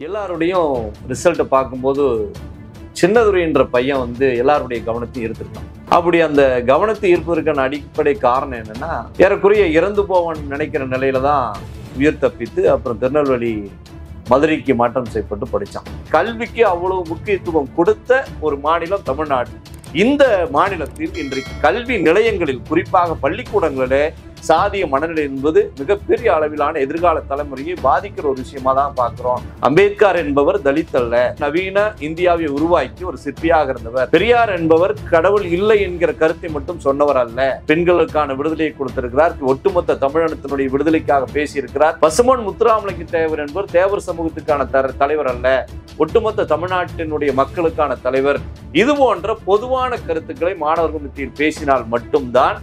எல்லாருடையும் ரிசல்ட்டை பார்க்கும்போது சின்னதுரைன்ற பையன் எல்லாருடைய கவனத்தையும் ஈர்த்திருக்கான். அப்படி அந்த கவனத்தை ஈர்ப்பதற்கான அடிப்படை காரணம் என்னன்னா, ஏறக்குறைய இறந்து போவன் நினைக்கிற நிலையில தான் உயிர் தப்பித்து அப்புறம் திருநெல்வேலி மதுரைக்கு மாற்றம் செய்யப்பட்டு படித்தான். கல்விக்கு அவ்வளவு முக்கியத்துவம் கொடுத்த ஒரு மாநிலம் தமிழ்நாடு. இந்த மாநிலத்தில் இன்றைக்கு கல்வி நிலையங்களில் குறிப்பாக பள்ளிக்கூடங்களிலே சாதிய மனநிலை என்பது மிகப்பெரிய அளவிலான எதிர்கால தலைமுறையை பாதிக்கிற ஒரு விஷயமா தான் பார்க்கிறோம். அம்பேத்கர் என்பவர் தலித் அல்ல, நவீன இந்தியாவை உருவாக்கி ஒரு சிற்பியாக இருந்தவர். பெரியார் என்பவர் கடவுள் இல்லை என்கிற கருத்தை மட்டும் சொன்னவர் அல்ல, பெண்களுக்கான விடுதலையை கொடுத்திருக்கிறார், ஒட்டுமொத்த தமிழினத்தினுடைய விடுதலைக்காக பேசியிருக்கிறார். பசுமன் முத்துராமலிங்க தேவர் என்பவர் தேவர் சமூகத்துக்கான தலைவர் அல்ல, ஒட்டுமொத்த தமிழ்நாட்டினுடைய மக்களுக்கான தலைவர். இது போன்ற பொதுவான கருத்துக்களை மாணவர்கள் மத்தியில் பேசினால் மட்டும்தான்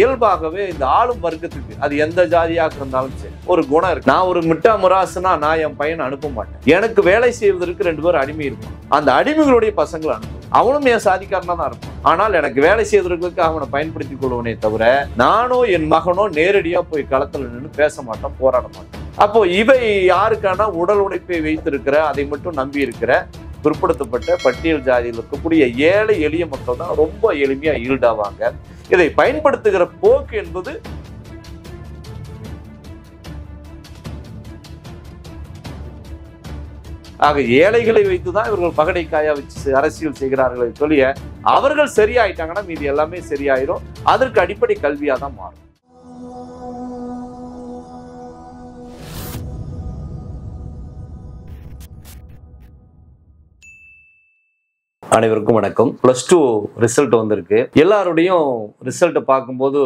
இயல்பாகவே இந்த ஆளும் வர்க்கத்துக்கு, அது எந்த ஜாதியாக இருந்தாலும் சரி, ஒரு குணம் இருக்கு. நான் ஒரு மிட்டா முராசுனா நான் என் பையனை அனுப்ப மாட்டேன். எனக்கு வேலை செய்வதற்கு 2 பேர் அடிமை இருக்கும். அந்த அடிமைகளுடைய பசங்களை அனுப்பும். அவனும் என் சாதிக்காரனா தான் இருப்பான். ஆனால் எனக்கு வேலை செய்வதற்கு அவனை பயன்படுத்திக் கொள்வனே தவிர நானோ என் மகனோ நேரடியா போய் களத்துல நின்று பேச மாட்டோம், போராட மாட்டோம். அப்போ இவை யாருக்கான உடல் உழைப்பை வைத்திருக்கிற, அதை மட்டும் நம்பி இருக்கிற பிற்படுத்தப்பட்ட பட்டியல் ஜாதியில் இருக்கக்கூடிய ஏழை எளிய மக்கள் தான் ரொம்ப எளிமையா ஈல்டாவாங்க. இதை பயன்படுத்துகிற போக்கு என்பது ஆக ஏழைகளை வைத்துதான் இவர்கள் பகடை காயா வச்சு அரசியல் செய்கிறார்களே சொல்லிய அவர்கள் சரியாயிட்டாங்கன்னா மீது எல்லாமே சரியாயிரும். அதற்கு அடிப்படை கல்வியா தான் மாறும். அனைவருக்கும் வணக்கம். +2 ரிசல்ட் வந்திருக்கு. எல்லாருடையும் ரிசல்ட்டை பார்க்கும்போது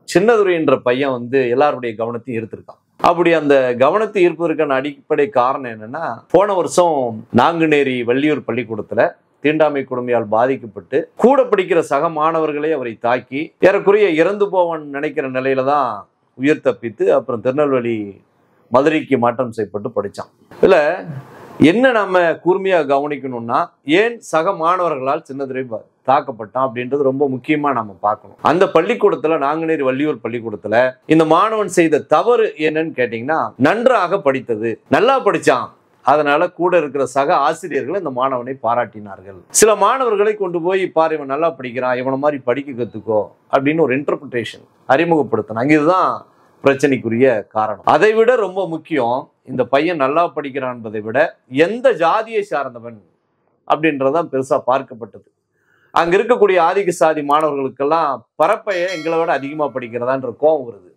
சின்னதுரைன்ற பையன் எல்லாருடைய கவனத்தையும் ஈர்த்திருக்கான். அப்படி அந்த கவனத்தை ஈர்ப்பதற்கான அடிப்படை காரணம் என்னன்னா, போன வருஷம் நாங்குநேரி வள்ளியூர் பள்ளிக்கூடத்துல தீண்டாமை கொடுமையால் பாதிக்கப்பட்டு கூட படிக்கிற சக மாணவர்களே அவரை தாக்கி ஏறக்குறைய இறந்து போவன் நினைக்கிற நிலையில தான் உயிர் தப்பித்து அப்புறம் திருநெல்வேலி மதுரைக்கு மாற்றம் செய்யப்பட்டு படித்தான். இதுல என்ன நம்ம கூர்மையா கவனிக்கணும்னா, ஏன் சக மாணவர்களால் சின்னதுரை தாக்கப்பட்டான் அப்படின்றது ரொம்ப முக்கியமா நம்ம பார்க்கணும். அந்த பள்ளிக்கூடத்துல, நாங்குநேரி வள்ளியூர் பள்ளிக்கூடத்துல இந்த மாணவன் செய்த தவறு என்னன்னு கேட்டீங்கன்னா, நன்றாக படித்தது, நல்லா படிச்சான், அதனால கூட இருக்கிற சக ஆசிரியர்கள் இந்த மாணவனை பாராட்டினார்கள். சில மாணவர்களை கொண்டு போய் பாரு, இவன் நல்லா படிக்கிறான், இவனை மாதிரி படிக்க கத்துக்கோ அப்படின்னு ஒரு இன்டர்பிரிட்டேஷன் அறிமுகப்படுத்தினாங்க. இதுதான் பிரச்சனைக்குரிய காரணம். அதை விட ரொம்ப முக்கியம், இந்த பையன் நல்லா படிக்கிறான் என்பதை விட எந்த ஜாதியை சார்ந்தவன் அப்படின்றதான் பெருசா பார்க்கப்பட்டது. அங்க இருக்கக்கூடிய ஆதிக்க சாதி மாணவர்களுக்கெல்லாம் பரப்பைய எங்களை விட அதிகமா படிக்கிறதான்ற கோபம் வருது.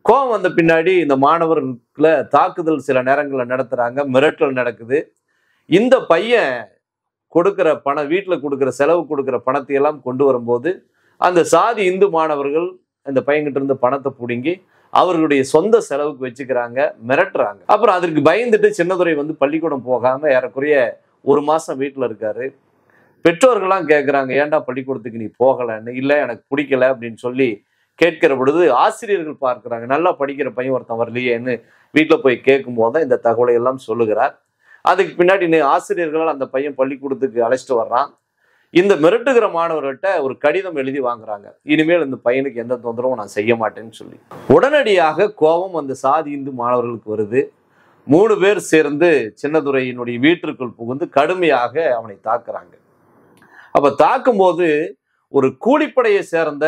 கோபம் வந்த பின்னாடி இந்த மாணவர்களை தாக்குதல் சில நேரங்களில் நடத்துறாங்க, மிரட்டல் நடக்குது. இந்த பையன் கொடுக்கிற பணம், வீட்டில் கொடுக்கிற செலவு கொடுக்கிற பணத்தை எல்லாம் கொண்டு வரும்போது அந்த சாதி இந்து மாணவர்கள் இந்த பையன்கிட்ட இருந்து பணத்தை பிடுங்கி அவர்களுடைய சொந்த செலவுக்கு வச்சுக்கிறாங்க, மிரட்டுறாங்க. அப்புறம் அதற்கு பயந்துட்டு சின்னதுரை பள்ளிக்கூடம் போகாம ஏறக்குறைய 1 மாசம் வீட்டுல இருக்காரு. பெற்றோர்கள்லாம் கேட்குறாங்க, ஏன்டா பள்ளிக்கூடத்துக்கு நீ போகலன்னு. இல்லை, எனக்கு பிடிக்கல அப்படின்னு சொல்லி கேட்கிற பொழுது ஆசிரியர்கள் பார்க்குறாங்க, நல்லா படிக்கிற பையன் ஒருத்தன் வரலையேன்னு வீட்டில் போய் கேட்கும் போது தான் இந்த தகவலை எல்லாம் சொல்லுகிறார். அதுக்கு பின்னாடி ஆசிரியர்களால் அந்த பையன் பள்ளிக்கூடத்துக்கு அழைச்சிட்டு வர்றான். இந்த மிரட்டுகிற மாணவர்கிட்ட ஒரு கடிதம் எழுதி வாங்குறாங்க, இனிமேல் இந்த பையனுக்கு எந்த தொந்தரவும் நான் செய்ய மாட்டேன்னு சொல்லி. உடனடியாக கோபம் அந்த சாதி இந்து மாணவர்களுக்கு வருது. 3 பேர் சேர்ந்து சின்னதுரையினுடைய வீட்டிற்குள் புகுந்து கடுமையாக அவனை தாக்குறாங்க. அப்ப தாக்கும்போது ஒரு கூலிப்படையை சேர்ந்த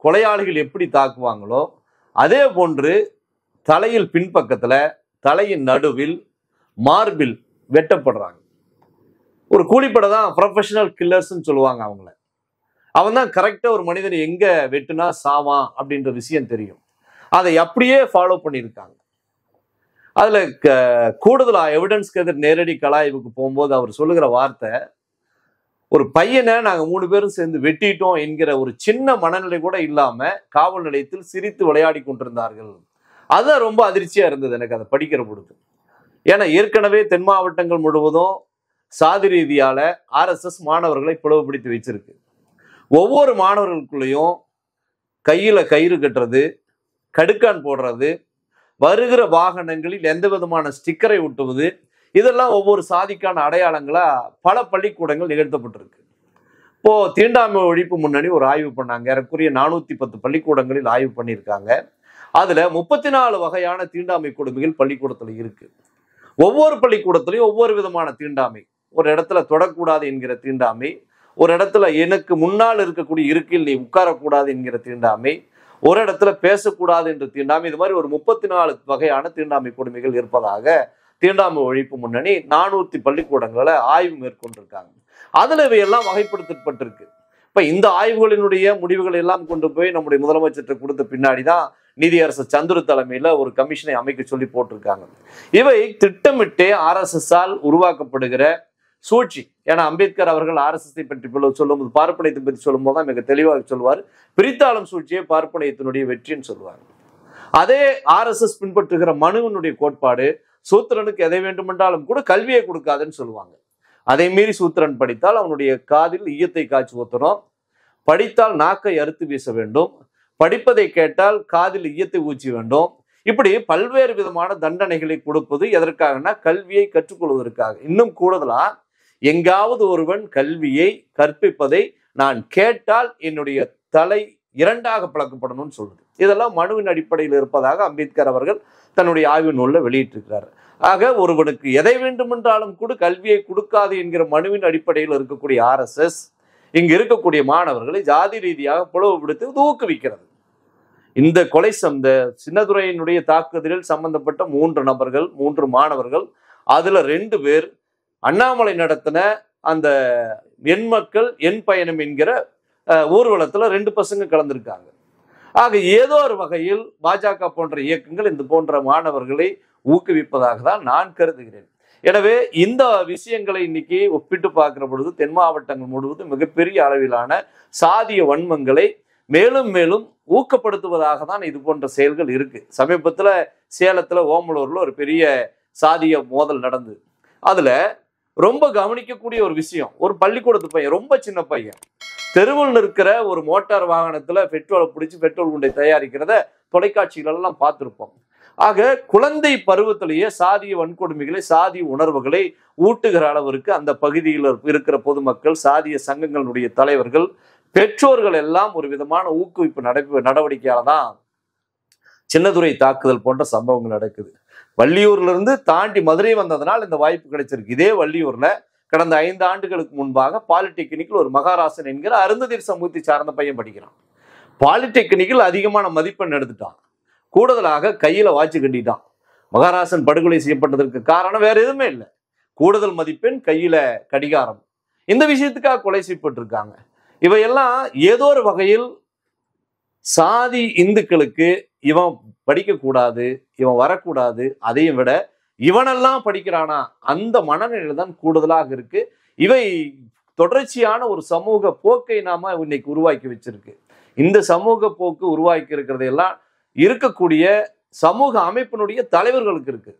கொலையாளிகள் எப்படி தாக்குவாங்களோ அதே போன்று தலையில் பின்பக்கத்துல, தலையின் நடுவில், மார்பில் வெட்டப்படுறாங்க. ஒரு கூலிப்படை தான் ப்ரொஃபஷனல் கில்லர்ஸ்ன்னு சொல்லுவாங்க அவங்கள. அவன் தான் கரெக்டா ஒரு மனிதனை எங்க வெட்டுனா சாவான் அப்படின்ற விஷயம் தெரியும். அதை அப்படியே ஃபாலோ பண்ணியிருக்காங்க. அதுல கூடுதலா எவிடன்ஸ்க்கு எதிர் நேரடி கலாய்வுக்கு போகும்போது அவர் சொல்லுகிற வார்த்தை, ஒரு பையனை நாங்க 3 பேரும் சேர்ந்து வெட்டிட்டோம் என்கிற ஒரு சின்ன மனநிலை கூட இல்லாம காவல் நிலையத்தில் சிரித்து விளையாடி கொண்டிருந்தார்கள். அதுதான் ரொம்ப அதிர்ச்சியா இருந்தது எனக்கு அதை படிக்கிற பொழுது. ஏன்னா ஏற்கனவே தென் மாவட்டங்கள் முழுவதும் சாதி ரீதியால RSS மாணவர்களை பிளவுபடுத்தி வச்சிருக்கு. ஒவ்வொரு மாணவர்களுக்குள்ளேயும் கையில கயிறு கட்டுறது, கடுக்கான் போடுறது, வருகிற வாகனங்களில் எந்த விதமான ஸ்டிக்கரை ஒட்டுவது, இதெல்லாம் ஒவ்வொரு சாதிக்கான அடையாளங்களா பல பள்ளிக்கூடங்கள் நிகழ்த்தப்பட்டிருக்கு. இப்போ தீண்டாமை ஒழிப்பு முன்னணி ஒரு ஆய்வு பண்ணாங்க. ஏறக்குறைய 410 பள்ளிக்கூடங்களில் ஆய்வு பண்ணியிருக்காங்க. அதுல 34 வகையான தீண்டாமை கொடுமைகள் பள்ளிக்கூடத்துல இருக்கு. ஒவ்வொரு பள்ளிக்கூடத்திலையும் ஒவ்வொரு விதமான தீண்டாமை. ஒரு இடத்துல தொடக்கூடாது என்கிற தீண்டாமை, ஒரு இடத்துல எனக்கு முன்னால் இருக்கக்கூடிய இருக்கையில் நீ உட்காரக்கூடாது என்கிற தீண்டாமை, ஒரு இடத்துல பேசக்கூடாது என்ற தீண்டாமை, இது மாதிரி ஒரு 34 வகையான தீண்டாமை கொடுமைகள் இருப்பதாக தீண்டாமை ஒழிப்பு முன்னணி 400 பள்ளிக்கூடங்களை ஆய்வு மேற்கொண்டிருக்காங்க. அதுல இவையெல்லாம் வகைப்படுத்தப்பட்டிருக்கு. இப்ப இந்த ஆய்வுகளினுடைய முடிவுகள் எல்லாம் கொண்டு போய் நம்முடைய முதலமைச்சர்கிட்ட கொடுத்த பின்னாடிதான் நீதியரசர் சந்துரு தலைமையில ஒரு கமிஷனை அமைக்க சொல்லி போட்டிருக்காங்க. இவை திட்டமிட்டே RSS-ஆல் உருவாக்கப்படுகிற சூழ்ச்சி. ஏன்னா அம்பேத்கர் அவர்கள் RSS-ஐ பற்றி சொல்லும்போது, பார்ப்பனையத்தை பற்றி சொல்லும் போதுதான் மிக தெளிவாக சொல்வார், பிரித்தாளும் சூழ்ச்சியை பார்ப்பனையத்தினுடைய வெற்றின்னு சொல்லுவார். அதே RSS பின்பற்றுகிற மனுவினுடைய கோட்பாடு, சூத்திரனுக்கு எதை வேண்டுமென்றாலும் கூட கல்வியை கொடுக்காதுன்னு சொல்லுவாங்க. அதை மீறி சூத்திரன் படித்தால் அவனுடைய காதில் ஈயத்தை காய்ச்சி ஊத்தணும், படித்தால் நாக்கை அறுத்து வீச வேண்டும், படிப்பதை கேட்டால் காதில் ஈயத்தை ஊற்றி வேண்டும். இப்படி பல்வேறு விதமான தண்டனைகளை கொடுப்பது எதற்காகனா கல்வியை கற்றுக்கொள்வதற்காக. இன்னும் கூடுதலா, எங்காவது ஒருவன் கல்வியை கற்பிப்பதை நான் கேட்டால் என்னுடைய தலை இரண்டாக பிளக்கப்படணும்னு சொல்லுது. இதெல்லாம் மனுவின் அடிப்படையில் இருப்பதாக அம்பேத்கர் அவர்கள் தன்னுடைய ஆய்வு நூலில் வெளியிட்டிருக்கிறார். ஆக ஒருவனுக்கு எதை வேண்டுமென்றாலும் கூட கல்வியை கொடுக்காது என்கிற மனுவின் அடிப்படையில் இருக்கக்கூடிய RSS இங்கு இருக்கக்கூடிய மாணவர்களை ஜாதி ரீதியாக பிளவுபடுத்தி ஊக்குவிக்கிறது. இந்த கொலை சின்னதுரையினுடைய தாக்குதலில் சம்பந்தப்பட்ட 3 நபர்கள், 3 மாணவர்கள், அதுல 2 பேர் அண்ணாமலை நடத்தின அந்த எண் மக்கள் எண் பயணம் என்கிற ஊர்வலத்துல 2 பசங்க கலந்திருக்காங்க. ஆக ஏதோ ஒரு வகையில் பாஜக போன்ற இயக்கங்கள் இந்த போன்ற மாணவர்களை ஊக்குவிப்பதாக தான் நான் கருதுகிறேன். எனவே இந்த விஷயங்களை இன்னைக்கு ஒப்பிட்டு பார்க்கிற பொழுது தென் மாவட்டங்கள் முழுவதும் மிகப்பெரிய அளவிலான சாதிய வன்மங்களை மேலும் மேலும் ஊக்கப்படுத்துவதாக தான் இது போன்ற செயல்கள் இருக்கு. சமீபத்துல சேலத்துல ஓமலூர்ல ஒரு பெரிய சாதிய மோதல் நடந்தது. அதுல ரொம்ப கவனிக்கக்கூடிய ஒரு விஷயம், ஒரு பள்ளிக்கூடத்து பையன், ரொம்ப சின்ன பையன், தெருவில் இருக்கிற ஒரு மோட்டார் வாகனத்துல பெட்ரோலை பிடிச்சி பெட்ரோல் குண்டை தயாரிக்கிறத தொலைக்காட்சிகள் எல்லாம் பார்த்திருப்போம். ஆக குழந்தை பருவத்திலேயே சாதிய வன்கொடுமைகளை, சாதிய உணர்வுகளை ஊட்டுகிற அளவிற்கு அந்த பகுதியில் இருக்கிற பொதுமக்கள், சாதிய சங்கங்களுடைய தலைவர்கள், பெற்றோர்கள் எல்லாம் ஒரு விதமான ஊக்குவிப்பு நடவடிக்கையால தான் சின்னதுரை தாக்குதல் போன்ற சம்பவங்கள் நடக்குது. வள்ளியூர்ல இருந்து தாண்டி மதுரை வந்ததனால் இந்த வாய்ப்பு கிடைச்சிருக்கு. இதே வள்ளியூர்ல கடந்த 5 ஆண்டுகளுக்கு முன்பாக பாலிடெக்னிக்கில் ஒரு மகாராசன் என்கிற அருந்ததியர் சமூகத்தை சார்ந்த பையன் படிக்கிறான். பாலிடெக்னிக்கில் அதிகமான மதிப்பெண் எடுத்துட்டான். கூடுதலாக கையில வாட்சி கட்டிட்டான். மகாராசன் படுகொலை செய்யப்பட்டதற்கு காரணம் வேற எதுவுமே இல்லை, கூடுதல் மதிப்பெண், கையில கடிகாரம். இந்த விஷயத்துக்காக கொலை செய்யப்பட்டிருக்காங்க. இவையெல்லாம் ஏதோ ஒரு வகையில் சாதி இந்துக்களுக்கு இவன் படிக்கக்கூடாது, இவன் வரக்கூடாது, அதையும் விட இவனெல்லாம் படிக்கிறானா அந்த மனநிலை தான் கூடுதலாக இருக்கு. இவை தொடர்ச்சியான ஒரு சமூக போக்கை நாம இன்னைக்கு உருவாக்கி வச்சிருக்கு. இந்த சமூக போக்கு உருவாக்கி இருக்கிறதெல்லாம் இருக்கக்கூடிய சமூக அமைப்பினுடைய தலைவர்களுக்கு இருக்கு.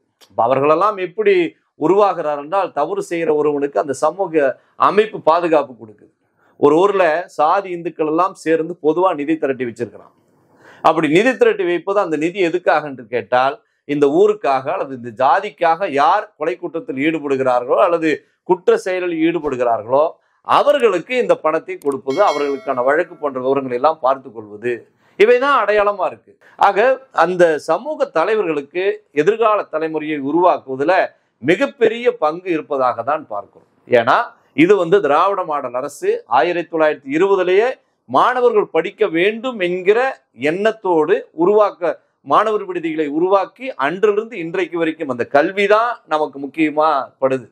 அவர்களெல்லாம் எப்படி உருவாகிறார் என்றால், தவறு செய்கிற ஒருவனுக்கு அந்த சமூக அமைப்பு பாதுகாப்பு கொடுக்குது. ஒரு ஊர்ல சாதி இந்துக்கள் எல்லாம் சேர்ந்து பொதுவா நிதி திரட்டி வச்சிருக்கிறான். அப்படி நிதி திரட்டி வைப்பது அந்த நிதி எதுக்காக என்று கேட்டால், இந்த ஊருக்காக அல்லது இந்த ஜாதிக்காக யார் கொலை குற்றத்தில் ஈடுபடுகிறார்களோ அல்லது குற்ற செயலில் ஈடுபடுகிறார்களோ அவர்களுக்கு இந்த பணத்தை கொடுப்பது, அவர்களுக்கான வழக்கு போன்ற விவரங்களை எல்லாம் பார்த்து கொள்வது, இவைதான் அடையாளமா இருக்கு. ஆக அந்த சமூக தலைவர்களுக்கு எதிர்கால தலைமுறையை உருவாக்குவதில் மிகப்பெரிய பங்கு இருப்பதாக தான் பார்க்கிறோம். ஏன்னா இது திராவிட மாடல் அரசு 1920 மாணவர்கள் படிக்க வேண்டும் என்கிற எண்ணத்தோடு மாணவர் விடுதிகளை உருவாக்கி அன்றிலிருந்து இன்றைக்கு வரைக்கும் அந்த கல்விதான் நமக்கு முக்கியமா படுது.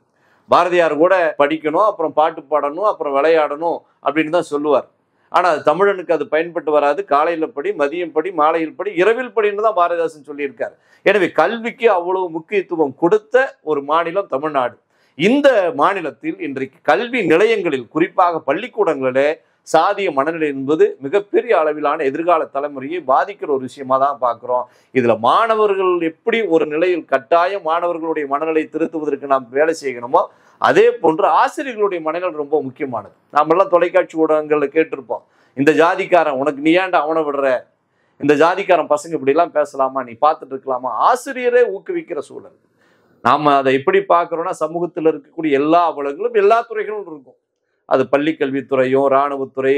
பாரதியார் கூட படிக்கணும், அப்புறம் பாட்டு பாடணும், அப்புறம் விளையாடணும் அப்படின்னு தான் சொல்லுவார். ஆனா தமிழனுக்கு அது பயன்பட்டு வராது. காலையில படி, மதியம் படி, மாலையில் படி, இரவில் படின்னு தான் பாரதிதாசன் சொல்லியிருக்காரு. எனவே கல்விக்கு அவ்வளவு முக்கியத்துவம் கொடுத்த ஒரு மாநிலம் தமிழ்நாடு. இந்த மாநிலத்தில் இன்றைக்கு கல்வி நிலையங்களில், குறிப்பாக பள்ளிக்கூடங்களிலே சாதிய மனநிலை என்பது மிகப்பெரிய அளவிலான எதிர்கால தலைமுறையை பாதிக்கிற ஒரு விஷயமா தான் பார்க்கிறோம். இதுல மாணவர்கள் எப்படி ஒரு நிலையில் கட்டாயம் மாணவர்களுடைய மனநிலை திருத்துவதற்கு நாம் வேலை செய்யணுமோ, அதே போன்று ஆசிரியர்களுடைய மனநிலை ரொம்ப முக்கியமானது. நாம எல்லாம் தொலைக்காட்சி ஊடகங்கள்ல கேட்டிருப்போம், இந்த ஜாதிக்காரன் உனக்கு நீ ஏன்டா அவனை விடுற, இந்த ஜாதிக்காரன் பசங்க இப்படி எல்லாம் பேசலாமா, நீ பார்த்துட்டு இருக்கலாமா, ஆசிரியரே ஊக்குவிக்கிற சூழல். நாம அதை எப்படி பார்க்கிறோம்னா, சமூகத்தில் இருக்கக்கூடிய எல்லா அவலங்களும் எல்லா துறைகளும் இருக்கும். அது பள்ளி கல்வித்துறையும், இராணுவத்துறை,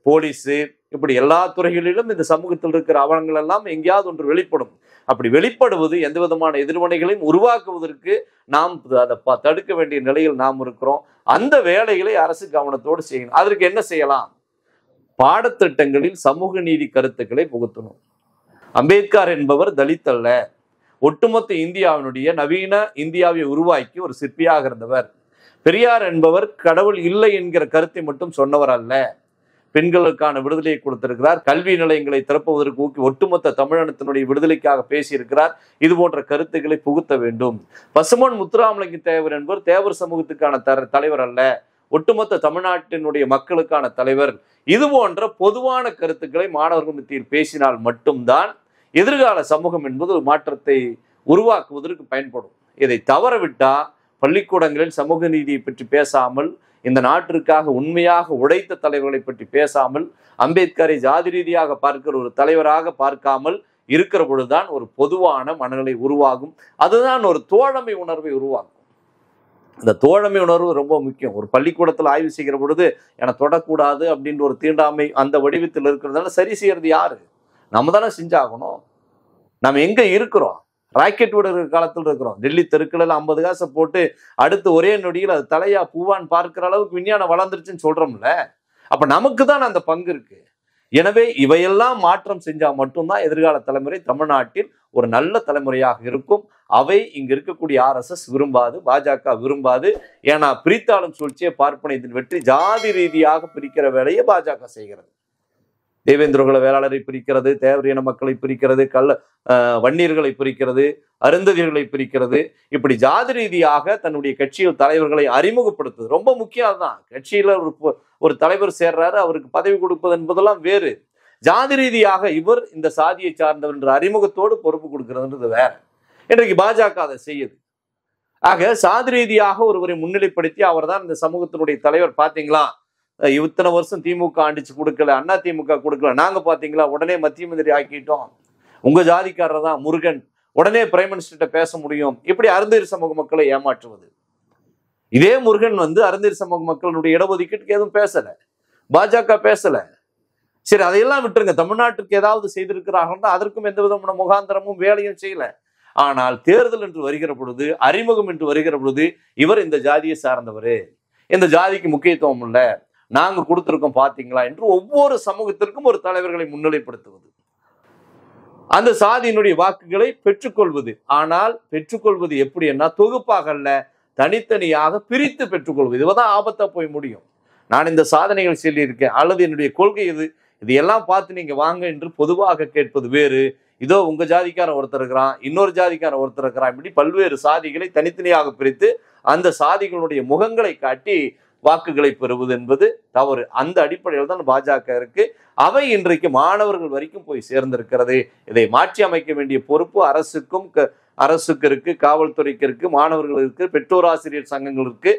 போலீஸு, இப்படி எல்லா துறைகளிலும் இந்த சமூகத்தில் இருக்கிற அவலங்கள் எல்லாம் எங்கேயாவது ஒன்று வெளிப்படும். அப்படி வெளிப்படுவது எந்த விதமான எதிர்வினைகளையும் உருவாக்குவதற்கு நாம் அதை தடுக்க வேண்டிய நிலையில் நாம் இருக்கிறோம். அந்த வேலைகளை அரசு கவனத்தோடு செய்யணும். அதற்கு என்ன செய்யலாம்? பாடத்திட்டங்களில் சமூக நீதி கருத்துக்களை புகுத்தணும். அம்பேத்கர் என்பவர் தலித் அல்ல, ஒட்டுமொத்த இந்தியாவினுடைய நவீன இந்தியாவை உருவாக்கி ஒரு சிற்பியாக இருந்தவர். பெரியார் என்பவர் கடவுள் இல்லை என்கிற கருத்தை மட்டும் சொன்னவர் அல்ல, பெண்களுக்கான விடுதலையை கொடுத்திருக்கிறார், கல்வி நிலையங்களை திறப்புவதற்கு ஊக்கி ஒட்டுமொத்த தமிழினத்தினுடைய விடுதலைக்காக பேசியிருக்கிறார். இது போன்ற கருத்துக்களை புகுத்த வேண்டும். பசுமன் முத்துராமலிங்க தேவர் என்பவர் தேவர் சமூகத்துக்கான தலைவர் அல்ல, ஒட்டுமொத்த தமிழ்நாட்டினுடைய மக்களுக்கான தலைவர். இது போன்ற பொதுவான கருத்துக்களை மாணவர்கள் மத்தியில் பேசினால் மட்டும்தான் எதிர்கால சமூகம் என்பது ஒரு மாற்றத்தை உருவாக்குவதற்கு பயன்படும். இதை தவறவிட்டா பள்ளிக்கூடங்களில் சமூக நீதியை பற்றி பேசாமல், இந்த நாட்டிற்காக உண்மையாக உழைத்த தலைவர்களை பற்றி பேசாமல், அம்பேத்கரை ஜாதி ரீதியாக பார்க்கிற ஒரு தலைவராக பார்க்காமல் இருக்கிற பொழுதுதான் ஒரு பொதுவான மனநிலை உருவாகும். அதுதான் ஒரு தோழமை உணர்வை உருவாக்கும். இந்த தோழமை உணர்வு ரொம்ப முக்கியம். ஒரு பள்ளிக்கூடத்தில் ஆய்வு செய்கிற பொழுது என தொடக்கூடாது அப்படின்ற ஒரு தீண்டாமை அந்த வடிவத்தில் இருக்கிறதுனால சரி செய்யறது யாரு? நம்ம தானே செஞ்சாகணும். நம்ம எங்க இருக்கிறோம்? ராக்கெட் விடுற காலத்தில் இருக்கிறோம். டெல்லி தெருக்களில் 50 காசை போட்டு அடுத்து ஒரே நொடியில் அது தலையா பூவான்னு பார்க்கிற அளவுக்கு விஞ்ஞானம் வளர்ந்துருச்சுன்னு சொல்றோம்ல. அப்ப நமக்கு தான் அந்த பங்கு இருக்கு. எனவே இவையெல்லாம் மாற்றம் செஞ்சா மட்டும்தான் எதிர்கால தலைமுறை தமிழ்நாட்டில் ஒரு நல்ல தலைமுறையாக இருக்கும். அவை இங்க இருக்கக்கூடிய RSS விரும்பாது, பாஜக விரும்பாது. ஏன்னா பிரித்தாளும் சூழ்ச்சியை பார்ப்பனையின் வெற்றி ஜாதி ரீதியாக பிரிக்கிற வேலையை பாஜக செய்கிறது. தேவேந்திரகுல வேளாளரை பிரிக்கிறது, தேவர் இன மக்களை பிரிக்கிறது, வன்னியர்களை பிரிக்கிறது, அருந்ததியர்களை பிரிக்கிறது. இப்படி ஜாதி ரீதியாக தன்னுடைய கட்சியில் தலைவர்களை அறிமுகப்படுத்துது. ரொம்ப முக்கியம். அதுதான் கட்சியில ஒரு தலைவர் சேர்றாரு, அவருக்கு பதவி கொடுப்பது என்பதெல்லாம் வேறு. ஜாதி ரீதியாக இவர் இந்த சாதியை சார்ந்தவர் என்ற அறிமுகத்தோடு பொறுப்பு கொடுக்கிறதுன்றது வேற. இன்றைக்கு பாஜக அதை செய்யுது. ஆக சாதி ரீதியாக ஒருவரை முன்னிலைப்படுத்தி அவர் தான் இந்த சமூகத்தினுடைய தலைவர். பாத்தீங்களா, இத்தனை வருஷம் திமுக ஆண்டிச்சு கொடுக்கல, அண்ணா திமுக கொடுக்கல, நாங்க பாத்தீங்களா உடனே மத்திய மந்திரி ஆக்கிட்டோம், உங்க ஜாதிக்காரர் தான் முருகன், உடனே பிரைம் மினிஸ்டர்கிட்ட பேச முடியும். இப்படி அருந்ததியர் சமூக மக்களை ஏமாற்றுவது. இதே முருகன் அருந்ததியர் சமூக மக்களுடைய இடஒதுக்கீட்டுக்கு எதுவும் பேசல, பாஜக பேசல. சரி, அதையெல்லாம் விட்டுருங்க. தமிழ்நாட்டுக்கு ஏதாவது செய்திருக்கிறார்கள், அதற்கும் எந்த விதமான முகாந்திரமும் வேலையும் செய்யல. ஆனால் தேர்தல் என்று வருகிற பொழுது, அறிமுகம் என்று வருகிற பொழுது, இவர் இந்த ஜாதியை சார்ந்தவர், இந்த ஜாதிக்கு முக்கியத்துவம் இல்லை, நாங்க கொடுத்திருக்கோம் பாத்தீங்களா என்று ஒவ்வொரு சமூகத்திற்கும் ஒரு தலைவர்களை முன்னிலைப்படுத்துவது, அந்த சாதியினுடைய வாக்குகளை பெற்றுக்கொள்வது. ஆனால் பெற்றுக்கொள்வது எப்படி என்ன? தொகுப்பாக அல்ல, தனித்தனியாக பிரித்து பெற்றுக்கொள்வது. இதுதான் ஆபத்தா போய் முடியும். நான் இந்த சாதனைகள் சொல்லியிருக்கேன் அல்லது என்னுடைய கொள்கை இது, இதையெல்லாம் பார்த்து நீங்க வாங்க என்று பொதுவாக கேட்பது வேறு. இதோ உங்க ஜாதிக்காரன் ஒருத்தர் இருக்கிறான், இன்னொரு ஜாதிக்காரன் ஒருத்தர் இருக்கிறான், இப்படி பல்வேறு சாதிகளை தனித்தனியாக பிரித்து அந்த சாதிகளுடைய முகங்களை காட்டி வாக்குகளை பெறுவது என்பது தவறு. அந்த அடிப்படையில் தான் பாஜக இருக்கு. அவை இன்றைக்கு மாணவர்கள் வரைக்கும் போய் சேர்ந்திருக்கிறது. இதை மாற்றி அமைக்க வேண்டிய பொறுப்பு அரசுக்கு இருக்கு, காவல்துறைக்கு இருக்கு, மாணவர்கள் இருக்கு, பெற்றோர் ஆசிரியர் சங்கங்கள் இருக்கு.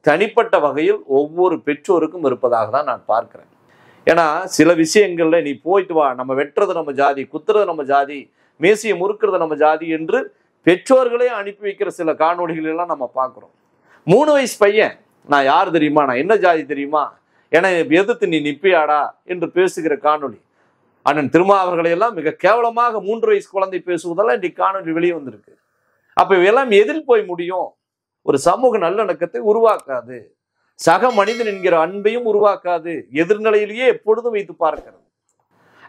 தனிப்பட்ட வகையில் ஒவ்வொரு பெற்றோருக்கும் இருப்பதாக தான் நான் பார்க்கிறேன். ஏன்னா சில விஷயங்கள்ல நீ போயிட்டு வா, நம்ம வெட்டுறது நம்ம ஜாதி, குத்துறது நம்ம ஜாதி, மேசியை முறுக்கிறது நம்ம ஜாதி என்று பெற்றோர்களே அனுப்பி வைக்கிற சில காணொலிகள் எல்லாம் நம்ம பார்க்கிறோம். 3 வயசு பையன், நான் யார் தெரியுமா, நான் என்ன ஜாதி தெரியுமா, என எதிர்த்து நீ நிப்பியாடா என்று பேசுகிற காணொலி. அண்ணன் திருமாவர்களை எல்லாம் மிக கேவலமாக 3 வயசு குழந்தை பேசுவதெல்லாம் இன்றைக்கு காணொலி வெளியே வந்திருக்கு. அப்ப இவையெல்லாம் எதில் போய் முடியும்? ஒரு சமூக நல்லிணக்கத்தை உருவாக்காது, சக மனிதன் என்கிற அன்பையும் உருவாக்காது, எதிர்நிலையிலேயே எப்பொழுதும் வைத்து பார்க்கிறது.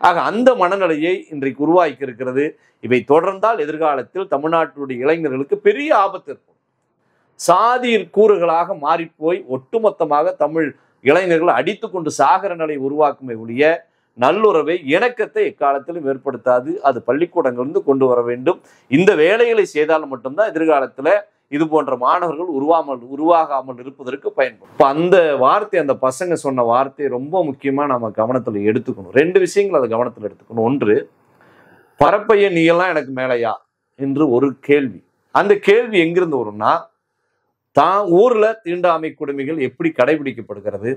ஆக அந்த மனநிலையை இன்றைக்கு உருவாக்கி இருக்கிறது. இவை தொடர்ந்தால் எதிர்காலத்தில் தமிழ்நாட்டுடைய இளைஞர்களுக்கு பெரிய ஆபத்து இருக்கும். சாதி கூறுகளாக மாறிப்போய் ஒட்டுமொத்தமாக தமிழ் இளைஞர்கள் அடித்து கொண்டு சாகர நிலை உருவாக்குமே ஒழிய நல்லுறவை, இணக்கத்தை எக்காலத்திலும் ஏற்படுத்தாது. அது பள்ளிக்கூடங்களிலிருந்து கொண்டு வர வேண்டும். இந்த வேலைகளை செய்தால் மட்டும்தான் எதிர்காலத்துல இது போன்ற மாணவர்கள் உருவாகாமல் இருப்பதற்கு பயன்படும். இப்ப அந்த வார்த்தை, அந்த பசங்க சொன்ன வார்த்தை ரொம்ப முக்கியமா நம்ம கவனத்துல எடுத்துக்கணும். 2 விஷயங்கள் அதை கவனத்துல எடுத்துக்கணும். ஒன்று, பரப்பைய நீ எல்லாம் எனக்கு மேலையா என்று ஒரு கேள்வி. அந்த கேள்வி எங்கிருந்து வரும்னா, தான் ஊர்ல தீண்டாமை கொடுமைகள் எப்படி கடைபிடிக்கப்படுகிறது,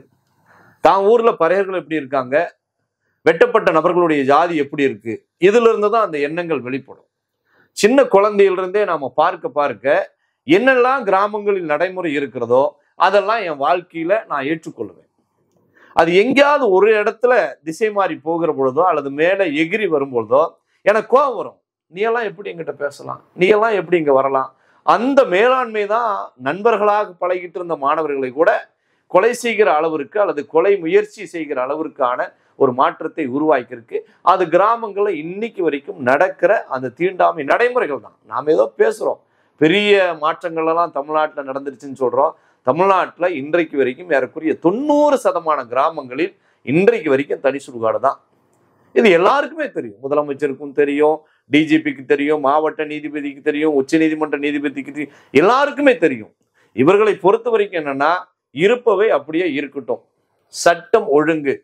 தான் ஊர்ல பறையர்கள் எப்படி இருக்காங்க, வெட்டப்பட்ட நபர்களுடைய ஜாதி எப்படி இருக்கு, இதுல இருந்து தான் அந்த எண்ணங்கள் வெளிப்படும். சின்ன குழந்தையிலிருந்தே நாம பார்க்க என்னெல்லாம் கிராமங்களில் நடைமுறை இருக்கிறதோ அதெல்லாம் என் வாழ்க்கையில நான் ஏற்றுக்கொள்வேன். அது எங்கேயாவது ஒரு இடத்துல திசை மாறி போகிற பொழுதோ அல்லது மேலே எகிரி வரும்பொழுதோ எனக்கு கோபம் வரும். நீ எல்லாம் எப்படி எங்கிட்ட பேசலாம், நீ எல்லாம் எப்படி இங்க வரலாம். அந்த மேலாண்மை தான் நண்பர்களாக பழகிட்டு இருந்த மாணவர்களை கூட கொலை செய்கிற அளவிற்கு அல்லது கொலை முயற்சி செய்கிற அளவிற்கான ஒரு மாற்றத்தை உருவாக்கியிருக்கு. அது கிராமங்களில் இன்னைக்கு வரைக்கும் நடக்கிற அந்த தீண்டாமை நடைமுறைகள் தான். நாம் ஏதோ பேசுறோம், பெரிய மாற்றங்கள் எல்லாம் தமிழ்நாட்டில் நடந்துருச்சுன்னு சொல்றோம். தமிழ்நாட்டில் இன்றைக்கு வரைக்கும் ஏறக்குறைய 90% கிராமங்களில் இன்றைக்கு வரைக்கும் தனி சுடுகாடு தான். இது எல்லாருக்குமே தெரியும். முதலமைச்சருக்கும் தெரியும், டிஜிபிக்கு தெரியும், மாவட்ட நீதிபதிக்கு தெரியும், உச்ச நீதிமன்ற நீதிபதிக்கு தெரியும், எல்லாருக்குமே தெரியும். இவர்களை பொறுத்த வரைக்கும் என்னன்னா, இருப்பவை அப்படியே இருக்கட்டும், சட்டம் ஒழுங்கு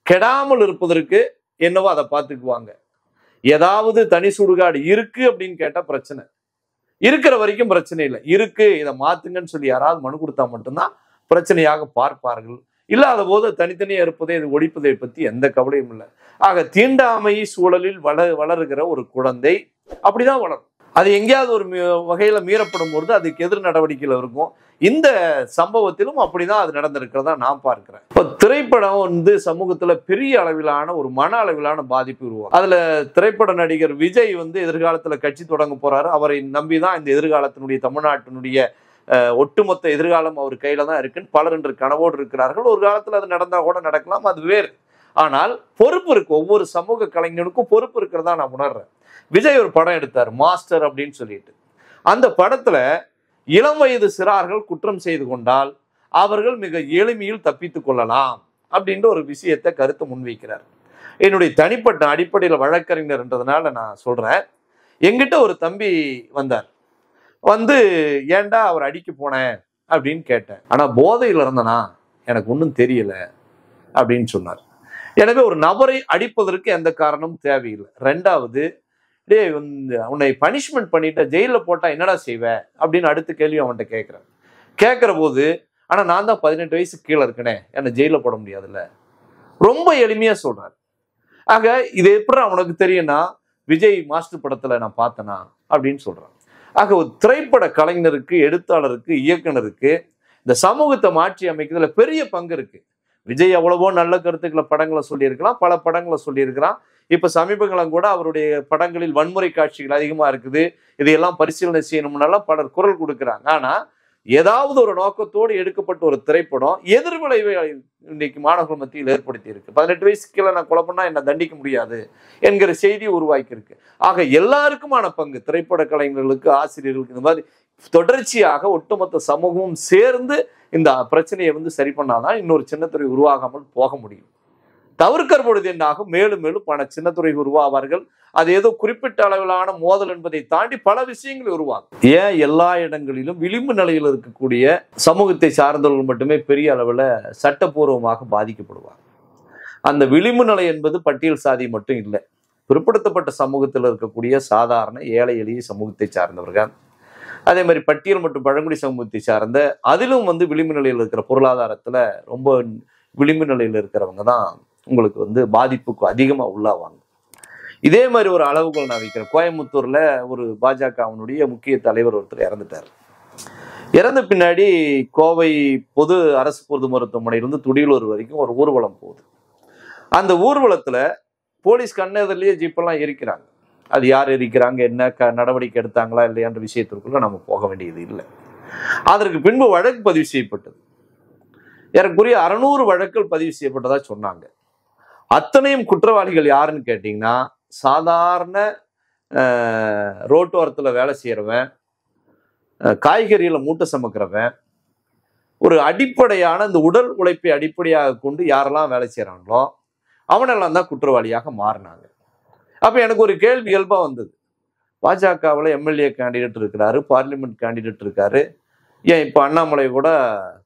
கெடாமல் இருப்பதற்கு என்னவோ அதை பார்த்துக்குவாங்க. ஏதாவது தனி சுடுகாடு இருக்கு அப்படின்னு கேட்டா பிரச்சனை, இருக்கிற வரைக்கும் பிரச்சனை இல்லை. இருக்கு, இதை மாத்துங்கன்னு சொல்லி யாராவது மனு கொடுத்தா மட்டும்தான் பிரச்சனையாக பார்ப்பார்கள். இல்லாத போது தனித்தனியா இருப்பதை இது ஒழிப்பதை பத்தி எந்த கவலையும் இல்லை. ஆக தீண்டாமை சூழலில் வளருகிற ஒரு குழந்தை அப்படிதான் வளரும். அது எங்கேயாவது ஒரு வகையில மீறப்படும் பொழுது அதுக்கு எதிர் நடவடிக்கையில் இருக்கும். இந்த சம்பவத்திலும் அப்படிதான் அது நடந்திருக்கிறதா நான் பார்க்கிறேன். இப்போ திரைப்படம் வந்து சமூகத்துல பெரிய அளவிலான ஒரு மன அளவிலான பாதிப்பு உருவாகும். அதுல திரைப்பட நடிகர் விஜய் வந்து எதிர்காலத்துல கட்சி தொடங்க போறாரு. அவரை நம்பிதான் இந்த எதிர்காலத்தினுடைய தமிழ்நாட்டினுடைய ஒட்டுமொத்த எதிர்காலம் அவர் கையில தான் இருக்குன்னு பலர் என்று கனவோடு இருக்கிறார்கள். ஒரு காலத்துல அது நடந்தா கூட நடக்கலாம், அது வேறு. ஆனால் பொறுப்பு இருக்கு, ஒவ்வொரு சமூக கலைஞனுக்கும் பொறுப்பு இருக்கிறதா நான் உணர்றேன். விஜய் ஒரு படம் எடுத்தார், மாஸ்டர் அப்படின்னு சொல்லிட்டு. அந்த படத்துல இளம் வயது சிறார்கள் குற்றம் செய்து கொண்டால் அவர்கள் மிக எளிமையில் தப்பித்துக் கொள்ளலாம் அப்படின்ற ஒரு விஷயத்தை கருத்து முன்வைக்கிறார். என்னுடைய தனிப்பட்ட அடிப்படையில் வழக்கறிஞர்ன்றதுனால நான் சொல்றேன். எங்கிட்ட ஒரு தம்பி வந்தார், வந்து ஏன்டா அவர் அடிக்க போனேன் அப்படின்னு கேட்டேன். ஆனா போதையில் இருந்தனா எனக்கு ஒன்றும் தெரியல அப்படின்னு சொன்னார். எனவே ஒரு நபரை அடிப்பதற்கு எந்த காரணமும் தேவையில்லை. ரெண்டாவது, டே உன்னை பனிஷ்மெண்ட் பண்ணிட்ட, ஜெயிலில் போட்டா என்னடா செய்வ அப்படின்னு அடுத்த கேள்வி அவன்கிட்ட கேட்குறேன். கேட்குற போது, ஆனா நான் தான் 18 வயசுக்கு கீழே இருக்கனே, என்னை ஜெயிலில் போட முடியாதுல்ல, ரொம்ப எளிமையா சொல்றாரு. ஆக இது எப்படி அவனுக்கு தெரியும்னா, விஜய் மாஸ்டர் படத்துல நான் பார்த்தேனா அப்படின்னு சொல்றான். ஆக ஒரு திரைப்பட கலைஞருக்கு, எழுத்தாளருக்கு, இயக்குனருக்கு இந்த சமூகத்தை மாற்றி அமைக்கிறதுல பெரிய பங்கு இருக்கு. விஜய் எவ்வளவோ நல்ல கருத்துக்களை படங்களை சொல்லியிருக்கலாம், பல படங்களை சொல்லியிருக்கிறான். இப்ப சமீபங்களும் கூட அவருடைய படங்களில் வன்முறை காட்சிகள் அதிகமா இருக்குது, இதையெல்லாம் பரிசீலனை செய்யணும்னால பலர் குரல் கொடுக்குறாங்க. ஆனா ஏதாவது ஒரு நோக்கத்தோடு எடுக்கப்பட்ட ஒரு திரைப்படம் எதிர்விளைவை இன்னைக்கு மாணவர்கள் மத்தியில் ஏற்படுத்தி இருக்கு. 18 வயசுக்கு கீழே நான் கொலை பண்ணா என்ன தண்டிக்க முடியாது என்கிற செய்தியை உருவாக்கி இருக்கு. ஆக எல்லாருக்குமான பங்கு, திரைப்பட கலைஞர்களுக்கு, ஆசிரியர்களுக்கு, இந்த மாதிரி தொடர்ச்சியாக ஒட்டுமொத்த சமூகமும் சேர்ந்து இந்த பிரச்சனையை வந்து சரி பண்ணாதான் இன்னொரு சின்னத்துறை உருவாகாமல் போக முடியும். தவிர்க்கிற பொழுது என்னாகும், மேலும் மேலும் பல சின்னத்துறை உருவாவார்கள். அது ஏதோ குறிப்பிட்ட அளவிலான மோதல் என்பதை தாண்டி பல விஷயங்கள் உருவாகும். ஏன் எல்லா இடங்களிலும் விளிம்பு நிலையில் இருக்கக்கூடிய சமூகத்தை சார்ந்தவர்கள் மட்டுமே பெரிய அளவில் சட்டப்பூர்வமாக பாதிக்கப்படுவாங்க. அந்த விளிம்பு நிலை என்பது பட்டியல் சாதி மட்டும் இல்லை, பிற்படுத்தப்பட்ட சமூகத்தில் இருக்கக்கூடிய சாதாரண ஏழை எளிய சமூகத்தை சார்ந்தவர்கள், அதே மாதிரி பட்டியல் மற்றும் பழங்குடி சமூகத்தை சார்ந்த, அதிலும் வந்து விளிம்பு நிலையில் இருக்கிற, பொருளாதாரத்துல ரொம்ப விளிம்பு நிலையில் இருக்கிறவங்க தான் உங்களுக்கு வந்து பாதிப்புக்கு அதிகமாக உள்ளாவாங்க. இதே மாதிரி ஒரு அளவுகள் நான் வைக்கிறேன். கோயம்புத்தூர்ல ஒரு பாஜகவினுடைய முக்கிய தலைவர் ஒருத்தர் இறந்துட்டார். இறந்த பின்னாடி கோவை பொது அரசு பொது மருத்துவமனையிலிருந்து துடியலூர் வரைக்கும் ஒரு ஊர்வலம் போகுது. அந்த ஊர்வலத்துல போலீஸ் கண்ணெதிரிலேயே ஜீப்பெல்லாம் எரிக்கிறாங்க. அது யார் எரிக்கிறாங்க, என்ன நடவடிக்கை எடுத்தாங்களா இல்லையான்ற விஷயத்திற்குள்ள நம்ம போக வேண்டியது இல்லை. அதற்கு பின்பு வழக்கு பதிவு செய்யப்பட்டது. ஏறக்குறைய 600 வழக்குகள் பதிவு செய்யப்பட்டதா சொன்னாங்க. அத்தனையும் குற்றவாளிகள் யாருன்னு கேட்டீங்கன்னா, சாதாரண ரோட்டோரத்தில் வேலை செய்யறவன், காய்கறியில மூட்டை சமைக்கிறவன், ஒரு அடிப்படையான இந்த உடல் உழைப்பை அடிப்படையாக கொண்டு யாரெல்லாம் வேலை செய்யறாங்களோ அவனெல்லாம் தான் குற்றவாளியாக மாறினாங்க. அப்ப எனக்கு ஒரு கேள்வி இயல்பா வந்தது. பாஜகவில் எம்எல்ஏ கேண்டிடேட் இருக்கிறாரு, பார்லிமெண்ட் கேண்டிடேட் இருக்காரு, ஏன் இப்ப அண்ணாமலை கூட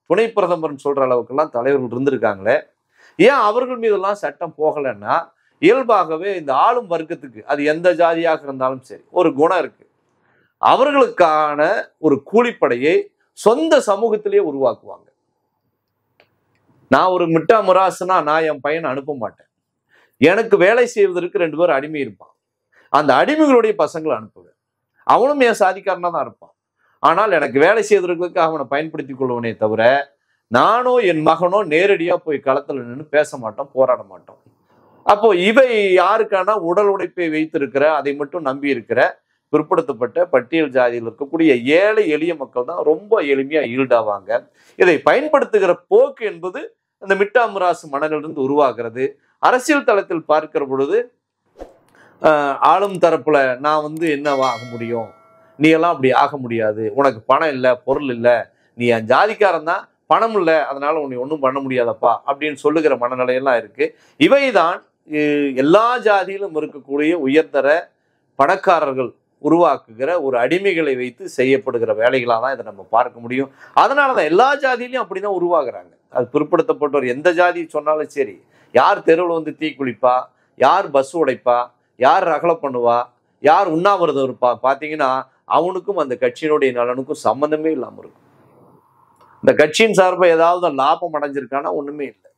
துணை பிரதமர்னு சொல்ற அளவுக்கெல்லாம் தலைவர்கள் இருந்திருக்காங்களே, ஏன் அவர்கள் மீதெல்லாம் சட்டம் போகலைன்னா, இயல்பாகவே இந்த ஆளும் வர்க்கத்துக்கு, அது எந்த ஜாதியாக இருந்தாலும் சரி, ஒரு குணம் இருக்கு. அவர்களுக்கான ஒரு கூலிப்படையை சொந்த சமூகத்திலேயே உருவாக்குவாங்க. நான் ஒரு மிட்டா முராசுனா நான் என் பையனை அனுப்ப மாட்டேன். எனக்கு வேலை செய்வதற்கு 2 பேர் அடிமை இருப்பான், அந்த அடிமைகளுடைய பசங்களை அனுப்புவேன். அவனும் என் சாதிக்காரனா தான் இருப்பான். ஆனால் எனக்கு வேலை செய்வதற்கு அவனை பயன்படுத்திக் கொள்வனே தவிர நானோ என் மகனோ நேரடியா போய் களத்துல நின்று பேச மாட்டோம், போராட மாட்டோம். அப்போ இவை யாருக்கான உடல் உழைப்பை வைத்திருக்கிற, அதை மட்டும் நம்பி இருக்கிற பிற்படுத்தப்பட்ட பட்டியல் ஜாதியில் இருக்கக்கூடிய ஏழை எளிய மக்கள் தான் ரொம்ப எளிமையா ஈல்டாவாங்க. இதை பயன்படுத்துகிற போக்கு என்பது அந்த மிட்டா மிராசு மனதிலிருந்து உருவாகிறது. அரசியல் தளத்தில் பார்க்கிற பொழுது ஆளும் தரப்புல நான் என்னவா ஆக முடியும், நீ எல்லாம் அப்படி ஆக முடியாது, உனக்கு பணம் இல்லை, பொருள் இல்லை, நீ என் ஜாதிக்காரன் தான், பணம் இல்லை, அதனால உன்னை ஒன்றும் பண்ண முடியாதப்பா அப்படின்னு சொல்லுகிற மனநிலையெல்லாம் இருக்கு. இவைதான் எல்லா ஜாதியிலும் இருக்கக்கூடிய உயர்தர பணக்காரர்கள் உருவாக்குகிற ஒரு அடிமைகளை வைத்து செய்யப்படுகிற வேலைகளாக தான் இதை நம்ம பார்க்க முடியும். அதனாலதான் எல்லா ஜாதியிலையும் அப்படிதான் உருவாகுறாங்க. அது பிற்படுத்தப்பட்டவர் எந்த ஜாதி சொன்னாலும் சரி, யார் தெருவில் தீ குளிப்பா, யார் பஸ் உடைப்பா, யார் ரகலை பண்ணுவா, யார் உண்ணாவிரதம் இருப்பா, பார்த்தீங்கன்னா அவனுக்கும் அந்த கட்சியினுடைய நலனுக்கும் சம்பந்தமே இல்லாமல் இருக்கும். இந்த கட்சியின் சார்பாக ஏதாவது லாபம் அடைஞ்சிருக்கானா ஒண்ணுமே இல்லை,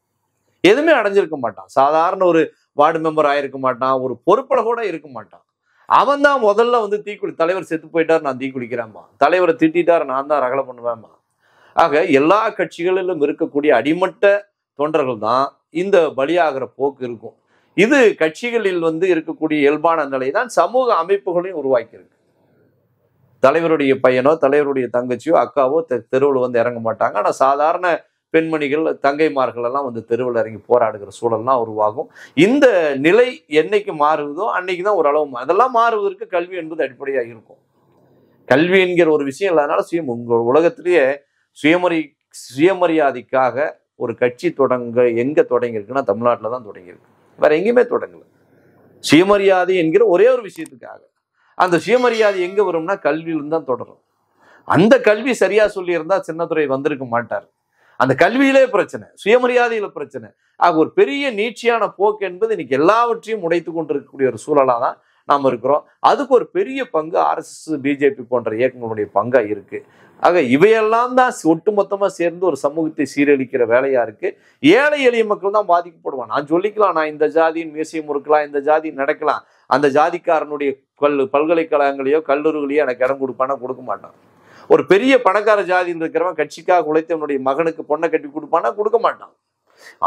எதுவுமே அடைஞ்சிருக்க மாட்டான். சாதாரண ஒரு வார்டு மெம்பர் ஆயிருக்க மாட்டான், ஒரு பொறுப்புல கூட இருக்க மாட்டான். அவன் தான் முதல்ல தீக்குளி, தலைவர் செத்து போயிட்டார் நான் தீ குளிக்கிறேன்மா, தலைவரை திட்டார் நான் தான் ரகலை பண்ணுவேன்மா. ஆக எல்லா கட்சிகளிலும் இருக்கக்கூடிய அடிமட்ட தொண்டர்கள் தான் இந்த பலியாகிற போக்கு இருக்கும். இது கட்சிகளில் இருக்கக்கூடிய இயல்பான நிலை தான் சமூக அமைப்புகளையும் உருவாக்கியிருக்கு. தலைவருடைய பையனோ தலைவருடைய தங்கச்சியோ அக்காவோ தெருவில் இறங்க மாட்டாங்க. ஆனால் சாதாரண பெண்மணிகள் தங்கைமார்கள் எல்லாம் தெருவில் இறங்கி போராடுகிற சூழல்லாம் உருவாகும். இந்த நிலை என்னைக்கு மாறுவதோ அன்னைக்கு தான் ஓரளவு அதெல்லாம் மாறுவதற்கு கல்வி என்பது அடிப்படையாக இருக்கும். கல்வி என்கிற ஒரு விஷயம் இல்லாதனால உங்கள் உலகத்திலேயே சுயமரியாதைக்காக ஒரு கட்சி எங்க தொடங்கியிருக்குன்னா தமிழ்நாட்டில் தான் தொடங்கியிருக்கு, வேற எங்கேயுமே தொடங்கல. சுயமரியாதை என்கிற ஒரே ஒரு விஷயத்துக்காக. அந்த சுயமரியாதை எங்க வரும்னா கல்வியிலிருந்து தான் தொடரும். அந்த கல்வி சரியா சொல்லியிருந்தா சின்னத்துரை வந்திருக்க மாட்டார். அந்த கல்வியிலே பிரச்சனை, சுயமரியாதையில பிரச்சனை. ஆக ஒரு பெரிய நீட்சியான போக்கு என்பது இன்னைக்கு எல்லாவற்றையும் உடைத்து கொண்டிருக்கக்கூடிய ஒரு சூழலா தான் நாம் இருக்கிறோம். அதுக்கு ஒரு பெரிய பங்கு RSS, BJP போன்ற இயக்கங்களுடைய பங்கா இருக்கு. ஆக இவையெல்லாம் தான் ஒட்டுமொத்தமா சேர்ந்து ஒரு சமூகத்தை சீரழிக்கிற வேலையா இருக்கு. ஏழை எளிய மக்கள் தான் பாதிக்கப்படுவான். நான் சொல்லிக்கலாம், நான் இந்த ஜாதியின் மியூசியம் இருக்கலாம், இந்த ஜாதி நடக்கலாம், அந்த ஜாதிக்காரனுடைய பல்கலைக்கழகங்களையோ கல்லூரிகளையோ எனக்கு இடம் கொடுப்பானா, கொடுக்க மாட்டான். ஒரு பெரிய பணக்கார ஜாதியில் இருக்கிறவன் கட்சிக்காக உழைத்தவனுடைய மகனுக்கு பொண்ணை கட்டி கொடுப்பானா, கொடுக்க மாட்டான்.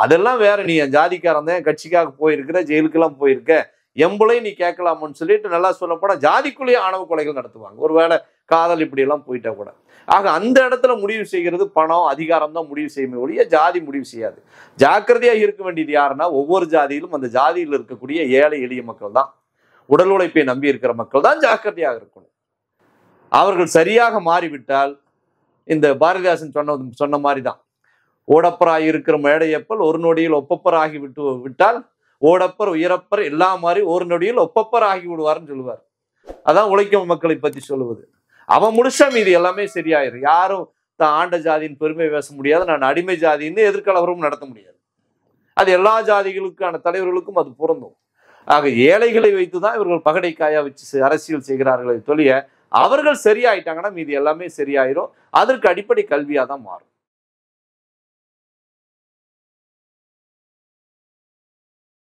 அதெல்லாம் வேற. நீ என் ஜாதிக்காரன் தான், கட்சிக்காக போயிருக்கிற, ஜெயிலுக்கெல்லாம் போயிருக்க, எம்பளையும் நீ கேட்கலாமோன்னு சொல்லிட்டு நல்லா சொல்ல போனா ஜாதிக்குள்ளேயே ஆணவ கொலைகள் நடத்துவாங்க. ஒருவேளை காதல் இப்படி எல்லாம் போயிட்டா கூட. ஆக அந்த இடத்துல முடிவு செய்கிறது பணம், அதிகாரம் தான் முடிவு செய்யுமே ஒழிய ஜாதி முடிவு செய்யாது. ஜாக்கிரதையா இருக்க வேண்டியது யாருன்னா, ஒவ்வொரு ஜாதியிலும் அந்த ஜாதியில் இருக்கக்கூடிய ஏழை எளிய மக்கள் தான், உடல் உழைப்பை நம்பி இருக்கிற மக்கள் தான் ஜாக்கிரதையாக இருக்கணும். அவர்கள் சரியாக மாறிவிட்டால், இந்த பாரதிதாசன் சொன்ன மாதிரி தான், ஓடப்பராகி இருக்கிற மேடையப்பல் ஒரு நொடியில் ஒப்பப்பர் ஆகி விட்டால் ஓடப்பர் உயரப்பர் எல்லா மாதிரி ஒரு நொடியில் ஒப்பப்பர் ஆகி விடுவார்னு சொல்லுவார். அதான் உழைக்கும் மக்களை பத்தி சொல்லுவது. அவன் முடிச்சா மீது எல்லாமே சரியாயிரும். யாரும் தான் ஆண்ட ஜாதியின் பெருமை பேச முடியாது, நான் அடிமை ஜாதின்னு எதிர்கலவரும் நடத்த முடியாது. அது எல்லா ஜாதிகளுக்கான தலைவர்களுக்கும் அது பொருந்தும். ஆக ஏழைகளை வைத்துதான் இவர்கள் பகடை காயா வச்சு அரசியல் செய்கிறார்களே தொழிய, அவர்கள் சரியாயிட்டாங்கன்னா மீது எல்லாமே சரியாயிரும். அதற்கு அடிப்படை கல்வியா தான் மாறும்.